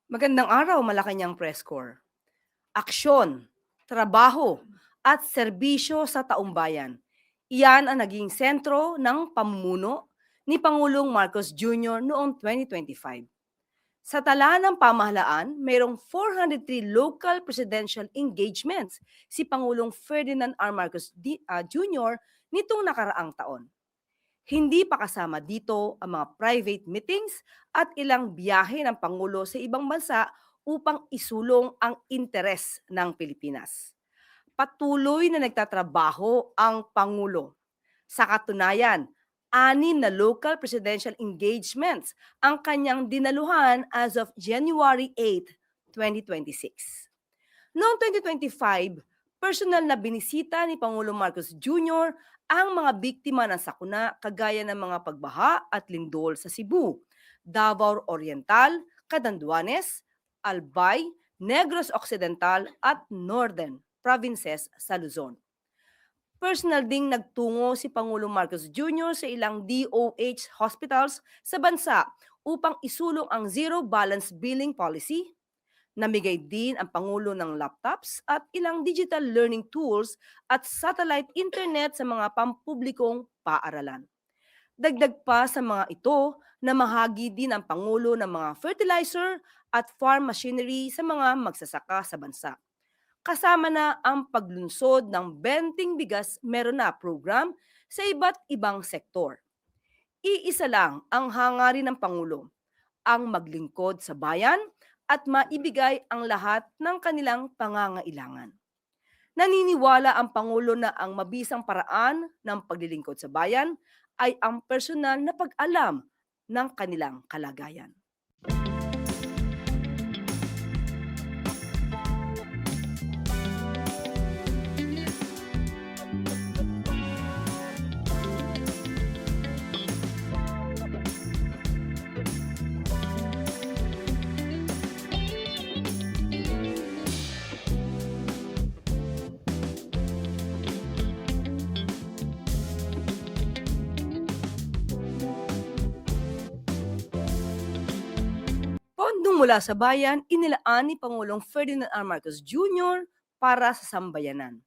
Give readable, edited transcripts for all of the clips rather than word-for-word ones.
Magandang araw, Malacanang Press Corps. Aksyon, trabaho, at serbisyo sa taumbayan. Iyan ang naging sentro ng pamumuno ni Pangulong Marcos Jr. noong 2025. Sa tala ng pamahalaan, mayroong 403 local presidential engagements si Pangulong Ferdinand R. Jr. nitong nakaraang taon. Hindi pa kasama dito ang mga private meetings at ilang biyahe ng Pangulo sa ibang bansa upang isulong ang interes ng Pilipinas. Patuloy na nagtatrabaho ang Pangulo. Sa katunayan, 6 na local presidential engagements ang kanyang dinaluhan as of January 8, 2026. Noong 2025, personal na binisita ni Pangulong Marcos Jr. ang mga biktima ng sakuna kagaya ng mga pagbaha at lindol sa Cebu, Davao Oriental, Catanduanes, Albay, Negros Occidental at Northern provinces sa Luzon. Personal ding nagtungo si Pangulong Marcos Jr. sa ilang DOH hospitals sa bansa upang isulong ang zero balance billing policy. Namigay din ang Pangulo ng laptops at ilang digital learning tools at satellite internet sa mga pampublikong paaralan. Dagdag pa sa mga ito na mahagi din ang Pangulo ng mga fertilizer at farm machinery sa mga magsasaka sa bansa. Kasama na ang paglunsod ng Benting Bigas Meron Na program sa iba't ibang sektor. Iisa lang ang hangarin ng Pangulo, ang maglingkod sa bayan at maibigay ang lahat ng kanilang pangangailangan. Naniniwala ang Pangulo na ang mabisang paraan ng paglilingkod sa bayan ay ang personal na pag-alam ng kanilang kalagayan. Pondong mula sa bayan, inilaan ni Pangulong Ferdinand R. Marcos Jr. para sa sambayanan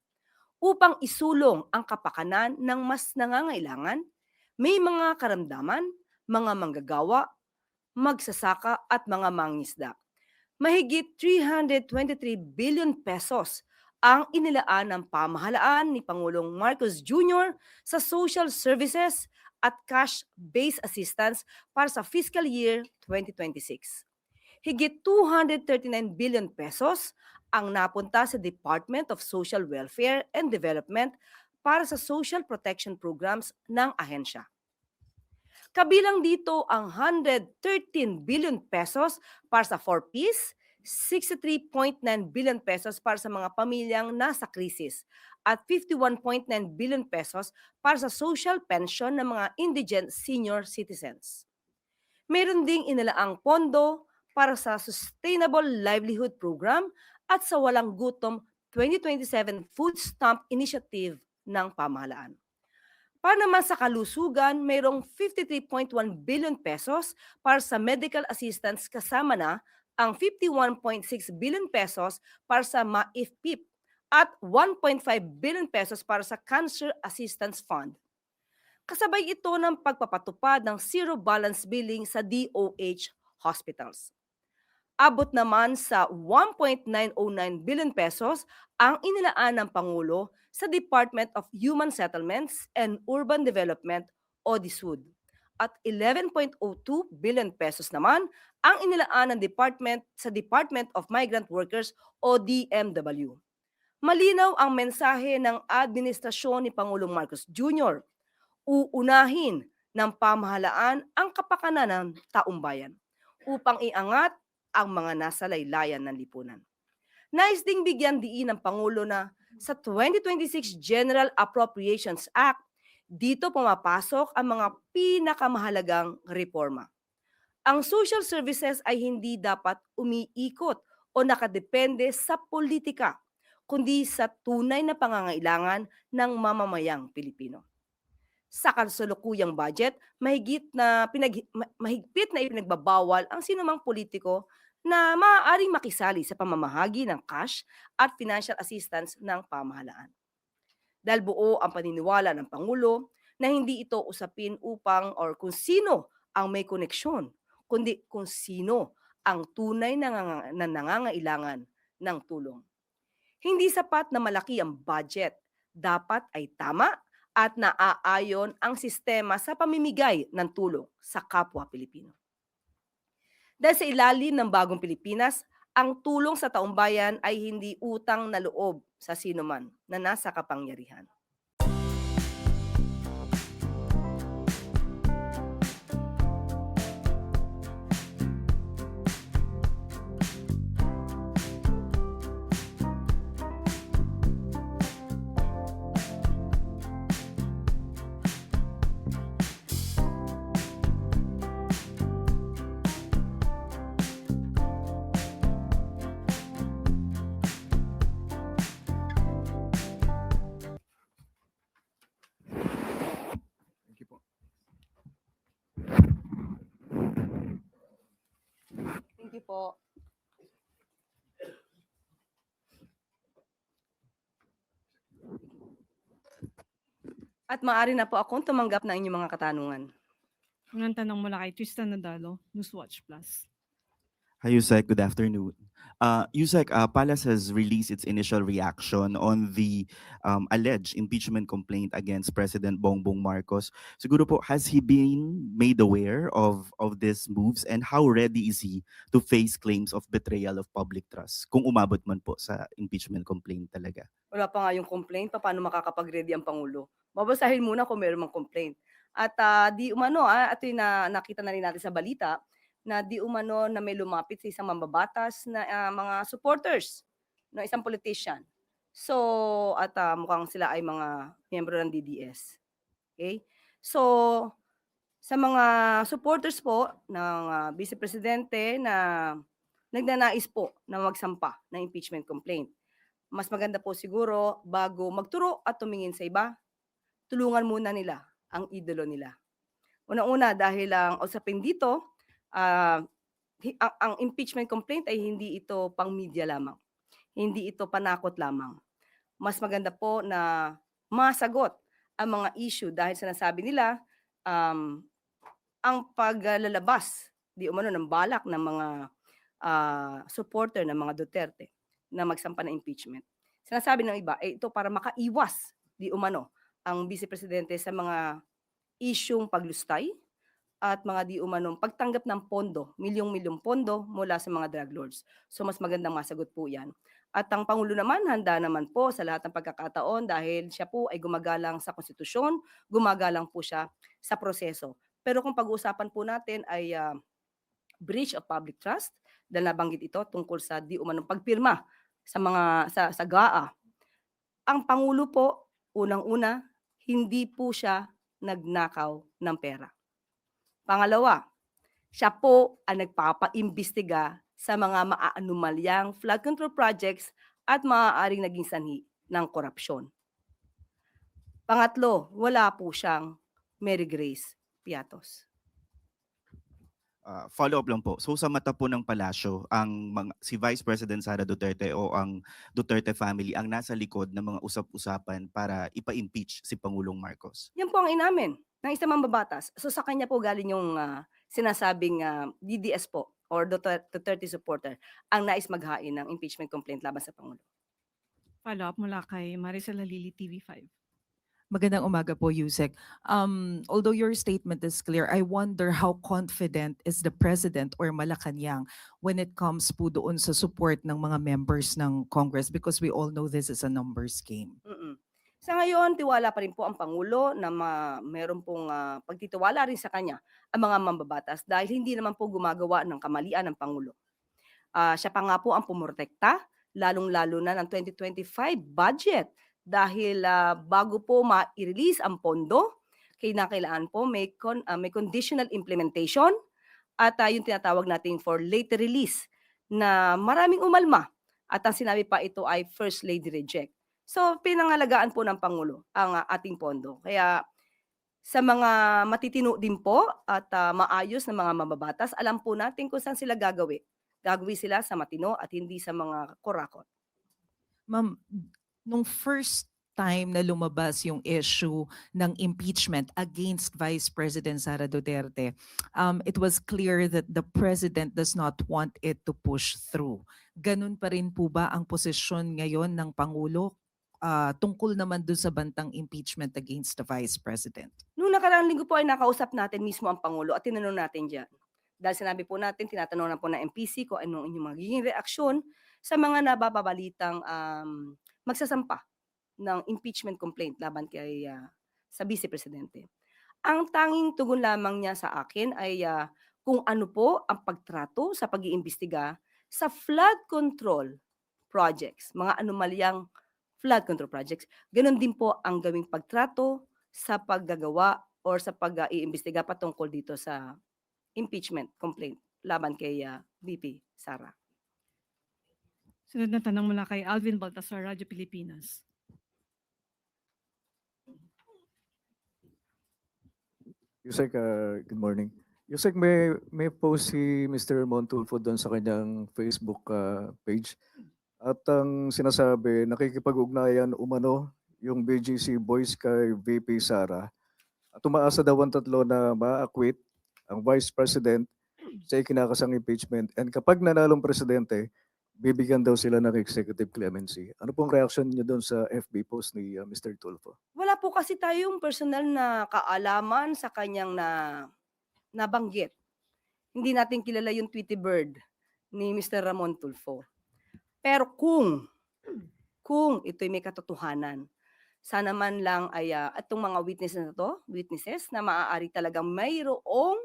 upang isulong ang kapakanan ng mas nangangailangan, may mga karamdaman, mga manggagawa, magsasaka at mga mangisda. Mahigit 323 billion pesos ang inilaan ng pamahalaan ni Pangulong Marcos Jr. sa social services at cash-based assistance para sa fiscal year 2026. Higit 239 billion pesos ang napunta sa Department of Social Welfare and Development para sa social protection programs ng ahensya. Kabilang dito ang 113 billion pesos para sa 4Ps, 63.9 billion pesos para sa mga pamilyang nasa krisis, at 51.9 billion pesos para sa social pension ng mga indigent senior citizens. Meron ding inalaang pondo para sa Sustainable Livelihood Program at sa Walang Gutom 2027 Food Stamp Initiative ng pamahalaan. Para naman sa kalusugan, mayroong 53.1 billion pesos para sa medical assistance kasama na ang 51.6 billion pesos para sa MAIFPIP at 1.5 billion pesos para sa Cancer Assistance Fund. Kasabay ito ng pagpapatupad ng zero balance billing sa DOH hospitals. Abot naman sa 1.909 billion pesos ang inilaan ng Pangulo sa Department of Human Settlements and Urban Development o DSUD. At 11.02 billion pesos naman ang inilaan ng department sa Department of Migrant Workers o DMW. Malinaw ang mensahe ng administrasyon ni Pangulong Marcos Jr. Uunahin ng pamahalaan ang kapakanan ng taumbayan upang iangat ang mga nasa laylayan ng lipunan. Nais ding bigyan diin ng Pangulo na sa 2026 General Appropriations Act, dito pumapasok ang mga pinakamahalagang reforma. Ang social services ay hindi dapat umiikot o nakadepende sa politika, kundi sa tunay na pangangailangan ng mamamayang Pilipino. Sa kasalukuyang budget, mahigpit na ipinagbabawal ang sinumang politiko na maaaring makisali sa pamamahagi ng cash at financial assistance ng pamahalaan. Dahil buo ang paniniwala ng Pangulo na hindi ito usapin upang or kung sino ang may koneksyon, kundi kung sino ang tunay na nangangailangan ng tulong. Hindi sapat na malaki ang budget, dapat ay tama at naaayon ang sistema sa pamimigay ng tulong sa kapwa Pilipino. Dahil sa ilalim ng bagong Pilipinas, ang tulong sa taumbayan ay hindi utang na loob sa sinuman na nasa kapangyarihan. Thank you po. Thank you po. At maaari na po akong tumanggap ng inyong mga katanungan. Unang tanong mula kay Tristan Nadalo, Newswatch Plus. Hi, Yusek. Good afternoon. Yusek, Palace has released its initial reaction on the alleged impeachment complaint against President Bongbong Marcos. Siguro po, has he been made aware of these moves, and how ready is he to face claims of betrayal of public trust kung umabot man po sa impeachment complaint talaga? Wala pa nga yung complaint, paano makakapag-ready ang Pangulo? Babasahin muna kung meron mang complaint. At di umano, ito yung nakita na rin natin sa balita, na di umano na may lumapit sa isang mambabatas na mga supporters ng isang politician. So, at mukhang sila ay mga miyembro ng DDS. Okay? So, sa mga supporters po ng Vice Presidente na nagnanais po na magsampa ng impeachment complaint, mas maganda po siguro bago magturo at tumingin sa iba, tulungan muna nila ang idolo nila. Unang-una dahil ang usapin dito, ang impeachment complaint ay hindi ito pang media lamang. Hindi ito panakot lamang. Mas maganda po na masagot ang mga issue dahil sinasabi nila ang paglalabas di umano ng balak ng mga supporter ng mga Duterte na magsampa ng impeachment. Sinasabi ng iba, ito para makaiwas di umano ang Vice Presidente sa mga isyung paglustay at mga di umanong pagtanggap ng pondo, milyong-milyong pondo mula sa mga drug lords. So mas magandang masagot po yan. At ang Pangulo naman, handa naman po sa lahat ng pagkakataon dahil siya po ay gumagalang sa konstitusyon, gumagalang po siya sa proseso. Pero kung pag-uusapan po natin ay breach of public trust, dahil nabanggit ito tungkol sa di umanong pagpirma sa mga sa GAA. Ang Pangulo po, unang-una, hindi po siya nagnakaw ng pera. Pangalawa, siya po ang nagpapaimbestiga sa mga maaanumalyang flood control projects at maaaring naging sanhi ng korupsyon. Pangatlo, wala po siyang Mary Grace Piatos. Follow-up lang po. So sa mata po ng palasyo, si Vice President Sara Duterte o ang Duterte family ang nasa likod ng mga usap-usapan para ipa-impeach si Pangulong Marcos? Yan po ang inamin ng isang mambabatas. So sa kanya po galing yung sinasabing DDS po or Duterte supporter ang nais maghain ng impeachment complaint laban sa Pangulo. Follow-up mula kay Maricel Halili, TV5. Magandang umaga po, Yusek. Although your statement is clear, I wonder how confident is the President or Malacanang when it comes po doon sa support ng mga members ng Congress, because we all know this is a numbers game. Sa ngayon, tiwala pa rin po ang Pangulo na meron pong pagtitiwala rin sa kanya ang mga mambabatas dahil hindi naman po gumagawa ng kamalian ng Pangulo. Siya pa nga po ang pumortekta, lalong-lalo na ng 2025 budget dahil bago po ma-release ang pondo, kailangan po may conditional implementation at yung tinatawag natin for late release na maraming umalma at ang sinabi pa ito ay First Lady reject. So pinangalagaan po ng Pangulo ang ating pondo. Kaya Sa mga matitino din po at maayos na mga mababatas, alam po natin kung saan sila gagawi. Gagawi sila sa matino at hindi sa mga kurakot. Ma'am, nung first time na lumabas yung issue ng impeachment against Vice President Sara Duterte, it was clear that the President does not want it to push through. Ganun pa rin po ba ang posisyon ngayon ng Pangulo tungkol naman doon sa bantang impeachment against the Vice President? Noong nakaraang linggo po ay nakausap natin mismo ang Pangulo at tinanong natin diyan. Dahil sinabi po natin, tinatanong na po ng MPC kung anong inyong magiging reaksyon sa mga nababalitang magsasampa ng impeachment complaint laban kay sa Vice Presidente. Ang tanging tugon lamang niya sa akin ay kung ano po ang pagtrato sa pag-iimbestiga sa flood control projects, mga anomalyang flood control projects. Ganon din po ang gawing pagtrato sa paggagawa or sa pag-iimbestiga patungkol dito sa impeachment complaint laban kay VP Sara. Sunod na tanong mula kay Alvin Baltasar, Radyo Pilipinas. Yusek, good morning. Yusek, may post si Mr. Montulfo doon sa kanyang Facebook page. At ang sinasabi, nakikipag-ugnayan umano yung BGC Boys kay VP Sara. At umaasa daw ang tatlo na ma-acquit ang Vice President sa ikinakasang impeachment. And kapag nanalong presidente, bibigyan daw sila ng executive clemency. Ano pong reaction niyo doon sa FB post ni Mr. Tulfo? Wala po kasi tayong personal na kaalaman sa kanyang nabanggit. Hindi natin kilala yung Tweety Bird ni Mr. Ramon Tulfo. Pero kung ito'y may katotohanan, sana man lang ay itong mga witnesses na maaari talagang mayroong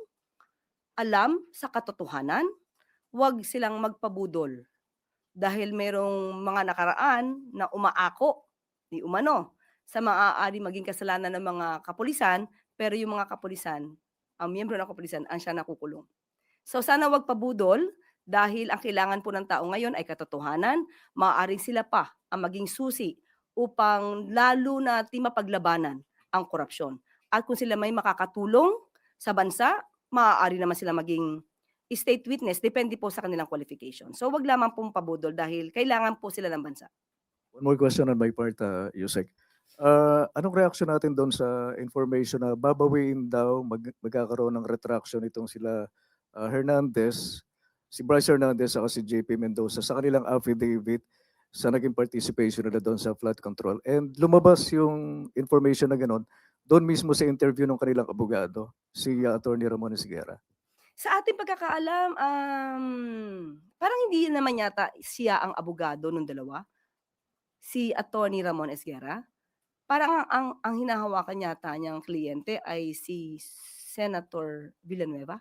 alam sa katotohanan, huwag silang magpabudol. Dahil merong mga nakaraan na umaako ni umano sa maaari maging kasalanan ng mga kapulisan, pero yung mga kapulisan, ang miyembro ng kapulisan, ang siya nakukulong. So sana wag pabudol dahil ang kailangan po ng tao ngayon ay katotohanan, maaaring sila pa ang maging susi upang lalo natin mapaglabanan ang korupsyon. At kung sila may makakatulong sa bansa, maaari naman sila maging state witness, depende po sa kanilang qualification. So wag lamang pong pabudol dahil kailangan po sila ng bansa. One more question on my part, Yusek. Anong reaction natin doon sa information na babawiin daw, magkakaroon ng retraction itong sila Hernandez, si Bryce Hernandez at si JP Mendoza sa kanilang affidavit sa naging participation nila doon sa flood control. And lumabas yung information na gano'n doon mismo sa interview ng kanilang abogado, si Attorney Ramon Esguerra. Sa ating pagkakaalam, parang hindi naman yata siya ang abogado ng dalawa, si Attorney Ramon Esguerra. Parang ang hinahawakan yata niyang kliyente ay si Senator Villanueva.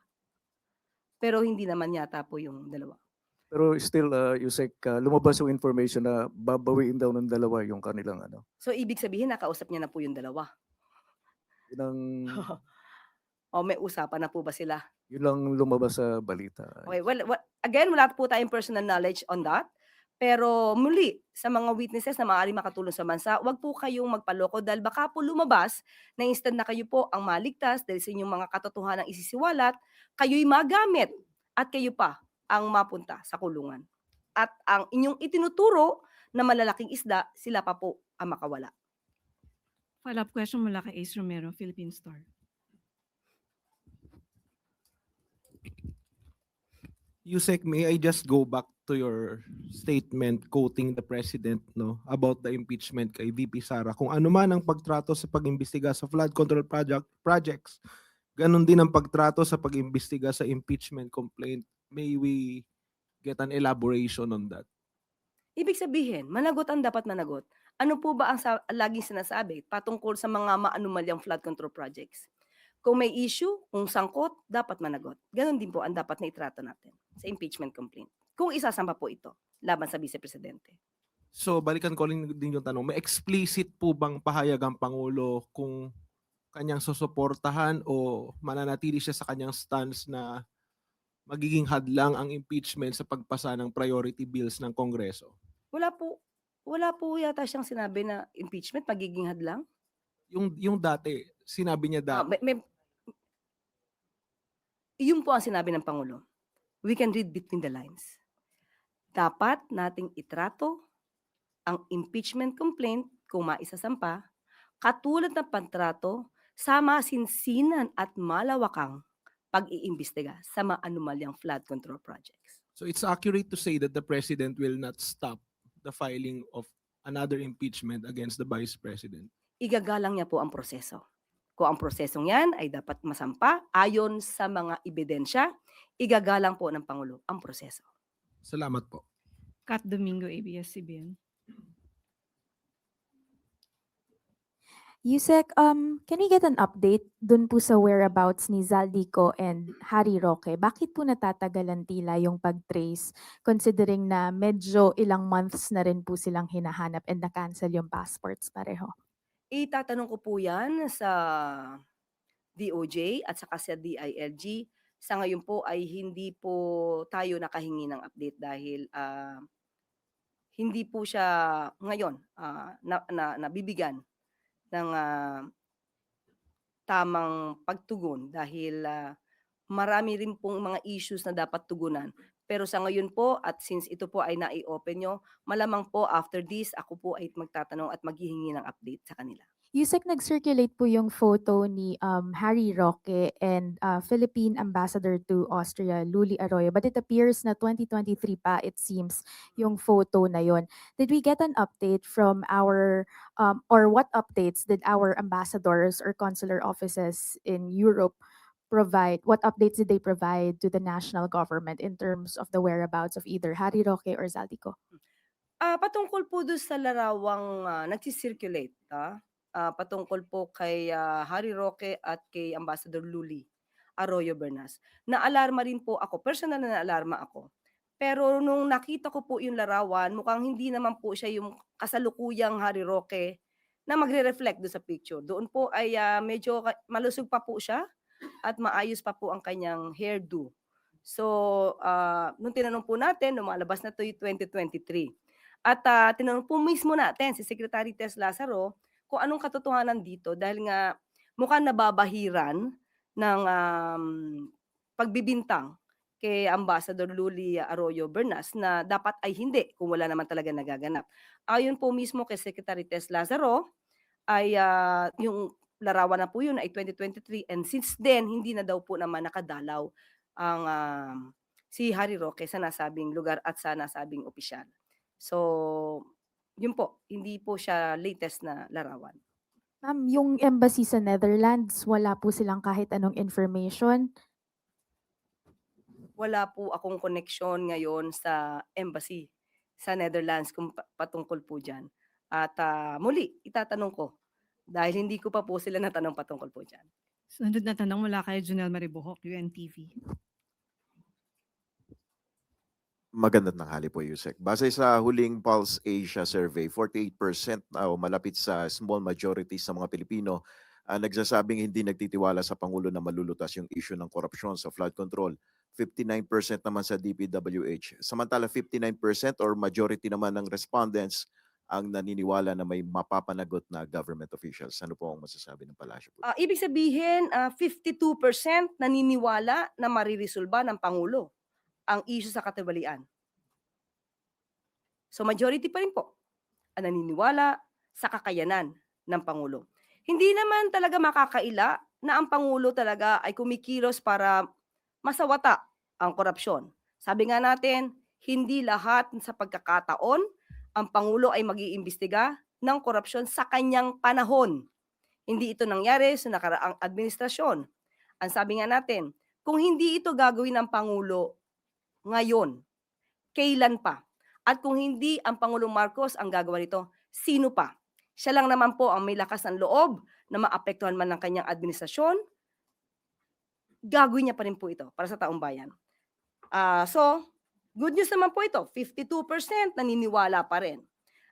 Pero hindi naman yata po yung dalawa. Pero still, Yusek, lumabas yung information na babawiin daw ng dalawa yung kanilang ano. So ibig sabihin nakausap niya na po yung dalawa. Yun ang, O may usapan na po ba sila? yun lang lumabas sa balita. Okay, well, again, wala po tayong personal knowledge on that. Pero muli, sa mga witnesses na maaaring makatulong sa bansa, wag po kayong magpaloko dahil baka po lumabas na instant na kayo po ang maligtas dahil sa inyong mga katotohanang isisiwalat, kayo'y magamit at kayo pa ang mapunta sa kulungan. At ang inyong itinuturo na malalaking isda, sila pa po ang makawala. Follow-up question mula kay Ace Romero, Philippine Star. Yusek, may I just go back to your statement quoting the president about the impeachment kay VP Sara. Kung ano man ang pagtrato sa pag-imbestiga sa flood control projects, ganun din ang pagtrato sa pag-imbestiga sa impeachment complaint. May we get an elaboration on that? Ibig sabihin, managot ang dapat managot. Ano po ba ang laging sinasabi patungkol sa mga maanumalyang flood control projects? Kung may issue, kung sangkot, dapat managot. Ganon din po ang dapat na itrato natin sa impeachment complaint. Kung isasampa po ito laban sa Vice Presidente. So balikan ko rin din yung tanong, may explicit po bang pahayag ang Pangulo kung kanyang susuportahan o mananatili siya sa kanyang stance na magiging hadlang ang impeachment sa pagpasa ng priority bills ng Kongreso? Wala po yata siyang sinabi na impeachment magiging hadlang. Yung dati, sinabi niya Ah, dati. Iyon po ang sinabi ng Pangulo. We can read between the lines. Dapat nating itrato ang impeachment complaint kung maisasampa katulad ng pantrato sa masinsinan at malawakang pag-iimbestiga sa mga anomalyang flood control projects. So it's accurate to say that the president will not stop the filing of another impeachment against the vice president. Igagalang niya po ang proseso. Kung ang prosesong yan ay dapat masampa ayon sa mga ebidensya, igagalang po ng Pangulo ang proseso. Salamat po. Kat Domingo, ABS-CBN. Yusek, can we get an update dun po sa whereabouts ni Zaldico and Harry Roque? Bakit po natatagalan tila yung pag-trace considering na medyo ilang months na rin po silang hinahanap and na-cancel yung passports pareho? Itatanong ko po yan sa DOJ at saka sa DILG. Sa ngayon po ay hindi po tayo nakahingi ng update dahil hindi po siya ngayon nabibigyan ng tamang pagtugon dahil marami rin pong mga issues na dapat tugunan. Pero sa ngayon po at since ito po ay nai-open nyo, malamang po after this ako po ay magtatanong at maghihingi ng update sa kanila. Yusek, nag-circulate po yung photo ni Harry Roque and Philippine Ambassador to Austria, Luli Arroyo. But it appears na 2023 pa, it seems, yung photo na yon. Did we get an update from our, or what updates did our ambassadors or consular offices in Europe provide? What updates did they provide to the national government in terms of the whereabouts of either Harry Roque or Zaldico? Patungkol po doon sa larawang nagsisirculate, patungkol po kay Harry Roque at kay Ambassador Luli Arroyo Bernas. Naalarma rin po ako, personal na naalarma ako. Pero nung nakita ko po yung larawan, mukhang hindi naman po siya yung kasalukuyang Harry Roque na magre-reflect doon sa picture. Doon po ay medyo malusog pa po siya at maayos pa po ang kanyang hairdo. So, nung tinanong po natin, lumalabas na to yung 2023. At tinanong po mismo natin si Secretary Tess Lazaro kung anong katotohanan dito dahil nga mukhang nababahiran ng pagbibintang kay Ambassador Luli Arroyo Bernas na dapat ay hindi kung wala naman talaga nagaganap. Ayon po mismo kay Secretary Tess Lazaro ay yung larawan na po yun ay 2023 and since then hindi na daw po naman nakadalaw ang si Harry Roque sa nasabing lugar at sa nasabing opisyal. So, yun po, hindi po siya latest na larawan. Ma'am, yung embassy sa Netherlands, wala po silang kahit anong information. Wala po akong koneksyon ngayon sa embassy sa Netherlands kung patungkol po dyan. At muli, itatanong ko dahil hindi ko pa po sila natanong patungkol po dyan. Sunod na tanong mula kay Junel Maribohok, UNTV. Magandang tanghali po, Yusek. Base sa huling Pulse Asia survey, 48% o malapit sa small majority sa mga Pilipino nagsasabing hindi nagtitiwala sa Pangulo na malulutas yung issue ng korupsyon sa flood control. 59% naman sa DPWH. Samantala 59% or majority naman ng respondents ang naniniwala na may mapapanagot na government officials. Ano po ang masasabi ng palasyo po? Ibig sabihin, 52% naniniwala na mariresolba ng Pangulo ang issue sa katiwalian. So majority pa rin po ang naniniwala sa kakayanan ng Pangulo. Hindi naman talaga makakaila na ang Pangulo talaga ay kumikilos para masawata ang korupsyon. Sabi nga natin, hindi lahat sa pagkakataon ang Pangulo ay mag-iimbestiga ng korupsyon sa kanyang panahon. Hindi ito nangyari sa nakaraang administrasyon. Ang sabi nga natin, kung hindi ito gagawin ng Pangulo ngayon, kailan pa? At kung hindi ang Pangulong Marcos ang gagawa nito, sino pa? Siya lang naman po ang may lakas ng loob na maapektuhan man ng kanyang administrasyon. Gagawin niya pa rin po ito para sa taong bayan. So, good news naman po ito. 52% naniniwala pa rin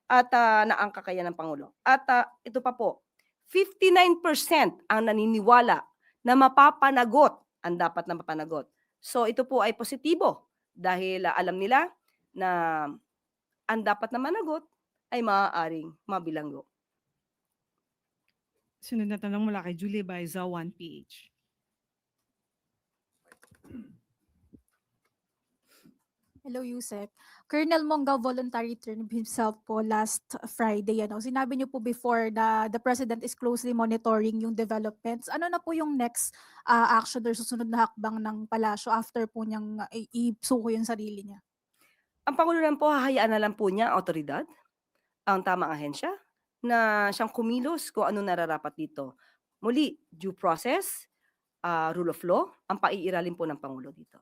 at na ang kakayanan ng Pangulo. At ito pa po, 59% ang naniniwala na mapapanagot ang dapat na mapanagot. So, ito po ay positibo dahil alam nila na ang dapat na managot ay maaaring mabilanggo. Sunod na tanong mula kay Julie Baiza, 1PH. Hello, Yusek. Colonel Mongao voluntary turned himself po last Friday. Sinabi niyo po before na the President is closely monitoring yung developments. Ano na po yung next action or susunod na hakbang ng palasyo after po niyang isuko yung sarili niya? Ang Pangulo lang po, hahayaan na lang po niya ang otoridad, ang tamang ahensya, na siyang kumilos kung ano nararapat dito. Muli, due process, rule of law, ang paiiralin po ng Pangulo dito.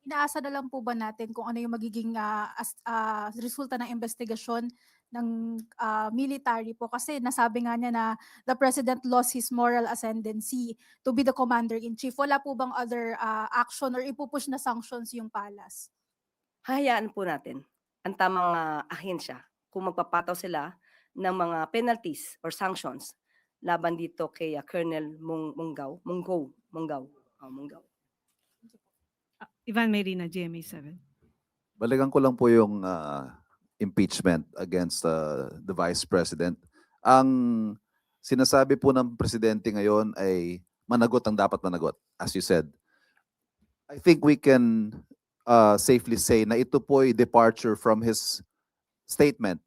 Inaasa na lang po ba natin kung ano yung magiging resulta ng investigasyon ng military po? Kasi nasabi nga niya na the President lost his moral ascendancy to be the commander-in-chief. Wala po bang other action or ipupush na sanctions yung palas? Hahayaan po natin ang tamang ahensya kung magpapataw sila ng mga penalties or sanctions laban dito kay Colonel Mongao. Ivan Mayrina, GMA7. Balikan ko lang po yung impeachment against the Vice President. Ang sinasabi po ng Presidente ngayon ay managot ang dapat managot, as you said. I think we can safely say na ito po ay departure from his statement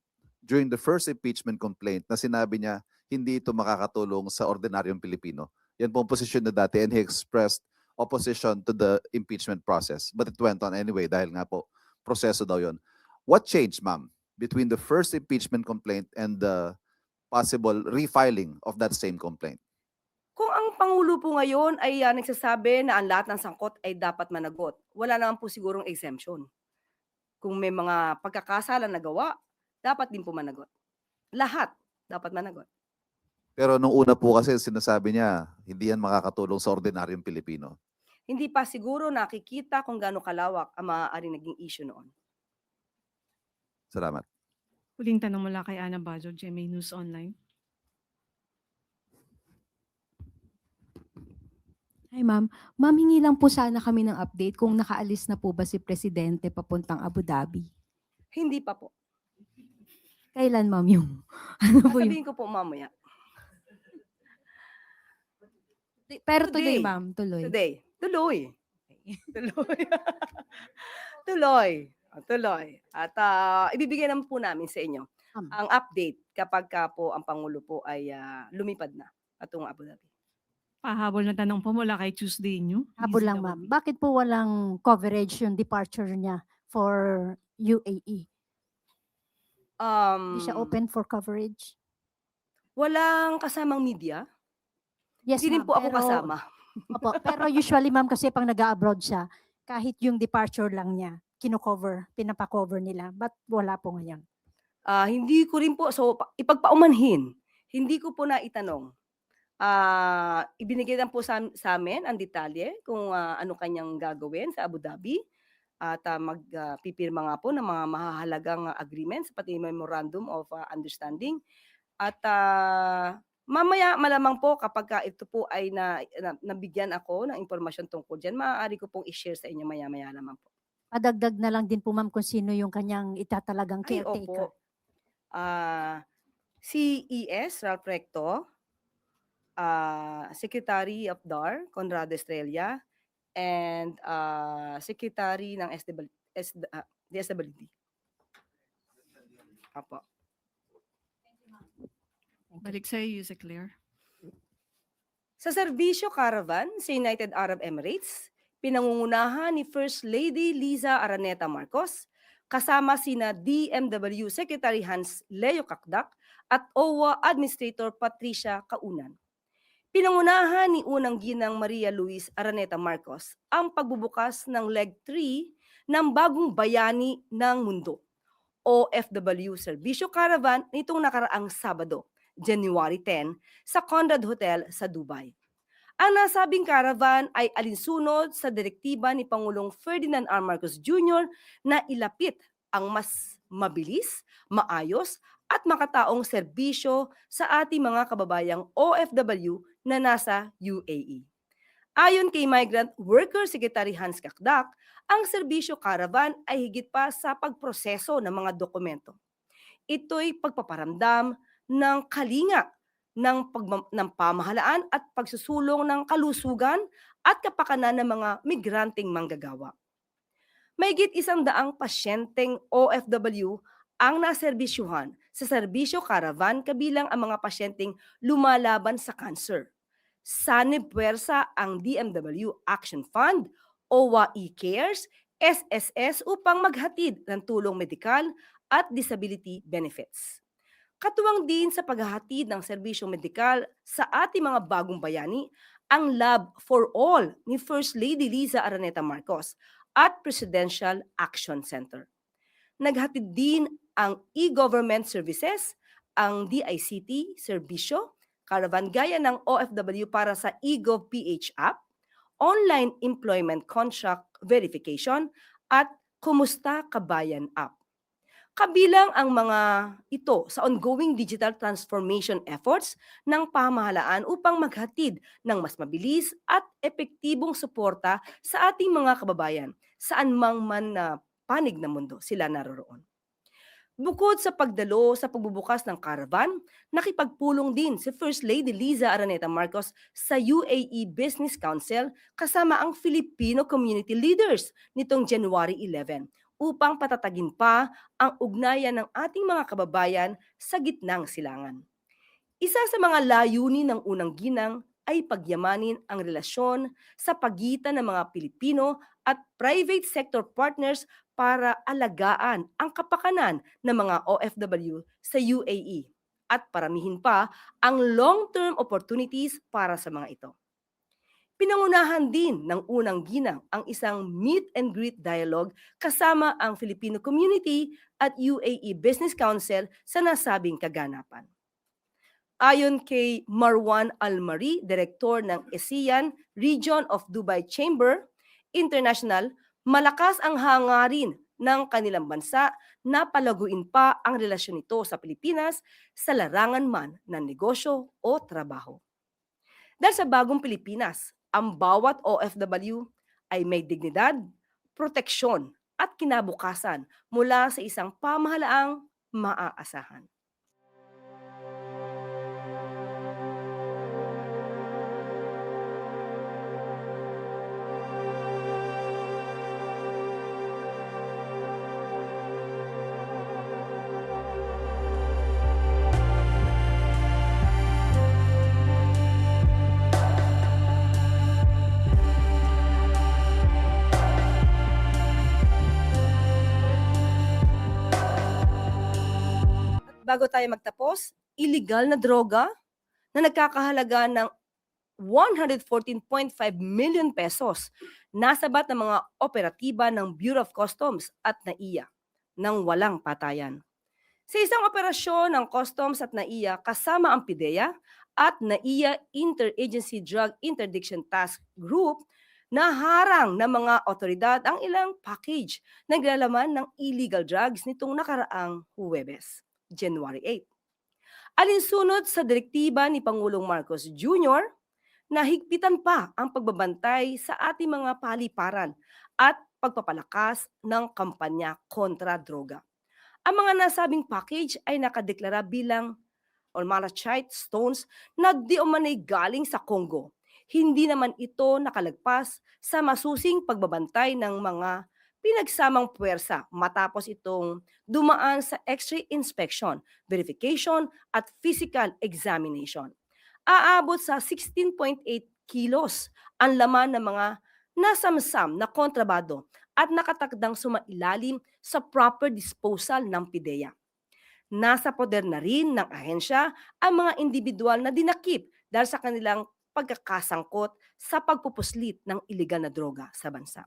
during the first impeachment complaint na sinabi niya hindi ito makakatulong sa ordinaryong Pilipino. Yan po ang posisyon na dati and he expressed opposition to the impeachment process. But it went on anyway dahil nga po proseso daw yon. What changed, ma'am, between the first impeachment complaint and the possible refiling of that same complaint? Kung ang Pangulo po ngayon ay nagsasabi na ang lahat ng sangkot ay dapat managot, wala naman po sigurong exemption. Kung may mga pagkakasala na gawa, dapat din po managot. Lahat dapat managot. Pero nung una po kasi sinasabi niya, hindi yan makakatulong sa ordinaryong Pilipino. Hindi pa siguro nakikita kung gaano kalawak ang maaaring naging issue noon. Salamat. Huling tanong mula kay Ana Bajo, GMA News Online. Hi ma'am. Ma'am, hingi lang po sana kami ng update kung nakaalis na po ba si Presidente papuntang Abu Dhabi. Hindi pa po. Kailan ma'am yung ano po yung... Sabihin ko po mamaya. Pero tuloy Today. ma'am, tuloy. Today. Tuloy. Tuloy. Tuloy. Tuloy. At ibibigay naman po namin sa inyo ang update kapag po ang Pangulo po ay lumipad na patungong Abu Dhabi. Pahabol na tanong po mula kay Tuesday New. Habol lang ma'am. Bakit po walang coverage yung departure niya for UAE? Hindi siya open for coverage? Walang kasamang media. Yes, Hindi rin ma'am, po ako pero- kasama. Opo, pero usually ma'am kasi pang nag-abroad siya, kahit yung departure lang niya, kino-cover, pinapakover nila. But wala po ngayon. Hindi ko rin po, so ipagpaumanhin, hindi ko po naitanong. Ibinigay lang po sa amin ang detalye kung ano kanyang gagawin sa Abu Dhabi at magpipirma nga po ng mga mahahalagang agreements pati memorandum of understanding. At mamaya malamang po kapag ito po ay nabigyan ako ng impormasyon tungkol dyan, maaari ko pong i-share sa inyo maya-maya naman po. Padagdag na lang din po ma'am kung sino yung kanyang itatalagang Ay, caretaker. opo. Si E.S. Ralph Recto, Secretary of DAR, Conrado Estrella, and Secretary ng DSWD. Apo. Balik sa iyo, Yusek Claire. Sa serbisyo caravan sa United Arab Emirates, pinangungunahan ni First Lady Liza Araneta Marcos, kasama sina DMW Secretary Hans Leo Kakdak at OWA Administrator Patricia Kaunan. Pinangunahan ni Unang Ginang Maria Luis Araneta Marcos ang pagbubukas ng Leg 3 ng Bagong Bayani ng Mundo, OFW Serbisyo Caravan nitong nakaraang Sabado, January 10, sa Conrad Hotel sa Dubai. Ang nasabing caravan ay alinsunod sa direktiba ni Pangulong Ferdinand R. Marcos Jr. na ilapit ang mas mabilis, maayos at makataong serbisyo sa ating mga kababayang OFW na nasa UAE. Ayon kay Migrant Worker Secretary Hans Kakdak, ang serbisyo caravan ay higit pa sa pagproseso ng mga dokumento. Ito'y pagpaparamdam ng kalinga ng pamahalaan at pagsusulong ng kalusugan at kapakanan ng mga migranteng manggagawa. Mahigit 100 pasyenteng OFW ang naserbisyuhan sa serbisyo caravan kabilang ang mga pasyenteng lumalaban sa cancer. Sanib puwersa ang DMW Action Fund, OWA eCares, SSS upang maghatid ng tulong medikal at disability benefits. Katuwang din sa paghahatid ng serbisyong medikal sa ating mga bagong bayani, ang Lab for All ni First Lady Liza Araneta Marcos at Presidential Action Center. Naghatid din ang e-government services, ang DICT serbisyo, caravan gaya ng OFW para sa eGovPH app, online employment contract verification, at Kumusta Kabayan app. Kabilang ang mga ito sa ongoing digital transformation efforts ng pamahalaan upang maghatid ng mas mabilis at epektibong suporta sa ating mga kababayan saan man na panig ng mundo sila naroroon. Bukod sa pagdalo sa pagbubukas ng caravan, nakipagpulong din si First Lady Liza Araneta Marcos sa UAE Business Council kasama ang Filipino community leaders nitong January 11 upang patatagin pa ang ugnayan ng ating mga kababayan sa gitnang silangan. Isa sa mga layunin ng unang ginang ay pagyamanin ang relasyon sa pagitan ng mga Pilipino at private sector partners para alagaan ang kapakanan ng mga OFW sa UAE at paramihin pa ang long-term opportunities para sa mga ito. Pinangunahan din ng unang ginang ang isang meet and greet dialogue kasama ang Filipino community at UAE Business Council sa nasabing kaganapan. Ayon kay Marwan Almari, Direktor ng ASEAN Region of Dubai Chamber International, malakas ang hangarin ng kanilang bansa na palaguin pa ang relasyon nito sa Pilipinas sa larangan man ng negosyo o trabaho. Dahil sa bagong Pilipinas, ang bawat OFW ay may dignidad, proteksyon at kinabukasan mula sa isang pamahalaang maaasahan. Bago tayo magtapos, illegal na droga na nagkakahalaga ng 114.5 million pesos nasabat ng mga operatiba ng Bureau of Customs at NAIA nang walang patayan. Sa isang operasyon ng Customs at NAIA kasama ang PIDEA at NAIA Interagency Drug Interdiction Task Group, naharang ng mga otoridad ang ilang package na naglalaman ng illegal drugs nitong nakaraang Huwebes, January 8. Alinsunod sa direktiba ni Pangulong Marcos Jr., nahigpitan pa ang pagbabantay sa ating mga paliparan at pagpapalakas ng kampanya kontra droga. Ang mga nasabing package ay nakadeklara bilang malachite stones na di umanay galing sa Congo. Hindi naman ito nakalagpas sa masusing pagbabantay ng mga pinagsamang puwersa matapos itong dumaan sa X-ray inspection, verification at physical examination. Aabot sa 16.8 kilos ang laman ng mga nasamsam na kontrabado at nakatakdang sumailalim sa proper disposal ng PIDEA. Nasa poder na rin ng ahensya ang mga individual na dinakip dahil sa kanilang pagkakasangkot sa pagpupuslit ng iligal na droga sa bansa.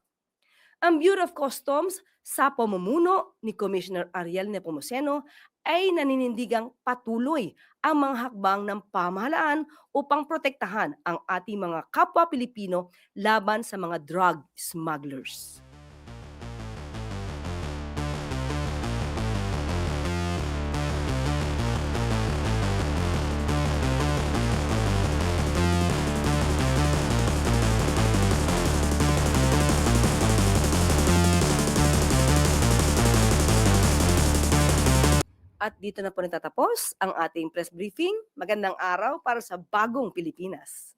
Ang Bureau of Customs sa pamumuno ni Commissioner Ariel Nepomuceno ay naninindigang patuloy ang mga hakbang ng pamahalaan upang protektahan ang ating mga kapwa Pilipino laban sa mga drug smugglers. At dito na po natatapos ang ating press briefing. Magandang araw para sa bagong Pilipinas.